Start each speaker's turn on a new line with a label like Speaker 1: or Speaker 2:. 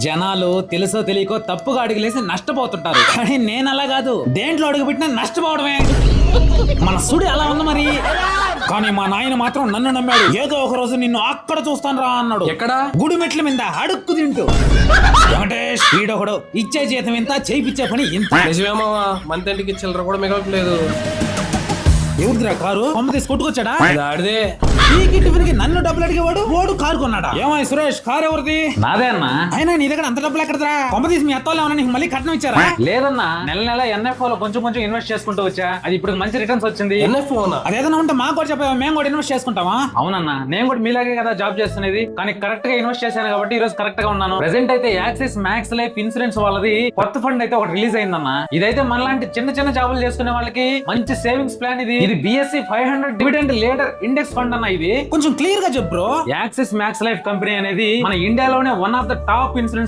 Speaker 1: జనాలు తెలుసో తెలియకో తప్పుగా అడుగులేసి నష్టపోతుంటారు, కానీ నేను అలా కాదు. దేంట్లో అడుగు పెట్టినా నష్టపోవడమే. మన సుడి అలా ఉంది మరి. కానీ మా నాయన మాత్రం నన్ను నమ్మాడు. ఏదో ఒక రోజు నిన్ను అక్కడ చూస్తాను రా అన్నాడు.
Speaker 2: ఎక్కడ?
Speaker 1: గుడి మెట్ల మీద అడుక్కు తింటూ. వెంకటేష్ వీడొకడు ఇచ్చే జీతం ఇంత, చేయిచ్చే పని ఇంత.
Speaker 2: నిజమేమావా, మంతెంటికి చిల్లర కూడా మిగలట్లేదు.
Speaker 1: ఎవరిదిరా కారు? కొమ్మ తీసి కొట్టుకొచ్చాడా?
Speaker 2: ఆడిదే.
Speaker 1: ఈ టిఫిన్ కి నన్ను డబ్బులు అడిగేవాడు వాడు కారు కొన్నాడా? ఏమై సురేష్, కారు ఎవరిది?
Speaker 3: నాదే అన్నా.
Speaker 1: అయినా నీ దగ్గర అంత డబ్బులు ఎక్కడరా? కొమ్మ తీసి మీ అత్తోళ్ళు ఏమన్నా నీకు మళ్ళీ కట్నం ఇచ్చారా?
Speaker 3: లేదన్నా, నెల నెల NFO లో కొంచెం కొంచెం ఇన్వెస్ట్ చేసుకుంటూ వచ్చా. అది ఇప్పుడు మంచి రిటర్న్స్ వచ్చింది.
Speaker 2: NFO నా?
Speaker 1: అదేదన్నా ఉంటే మాకు కూడా చెప్పావా, మేము కూడా ఇన్వెస్ట్ చేసుకుంటావా?
Speaker 3: అవునన్నా, నేను కూడా మీలాగే కదా జాబ్ చేస్తున్నది, కానీ కరెక్ట్ గా ఇన్వెస్ట్ చేశాను కాబట్టి ఈ రోజు కరెక్ట్ గా ఉన్నాను. ప్రెసెంట్ అయితే యాక్సిస్ మ్యాక్స్ లైఫ్ ఇన్సూరెన్స్ వాళ్ళది కొత్త ఫండ్ అయితే ఒకటి రిలీజ్ అయిందన్న. ఇదైతే మనలాంటి చిన్న చిన్న జాబులు చేసుకునే వాళ్ళకి మంచి సేవింగ్స్ ప్లాన్. ఇది BSE 500 dividend leader index fund అన్న. ఇది
Speaker 1: కొంచెం క్లియర్ గా చెప్పు bro.
Speaker 3: Axis max life company అనేది మన ఇండియాలోనే one of the top insurance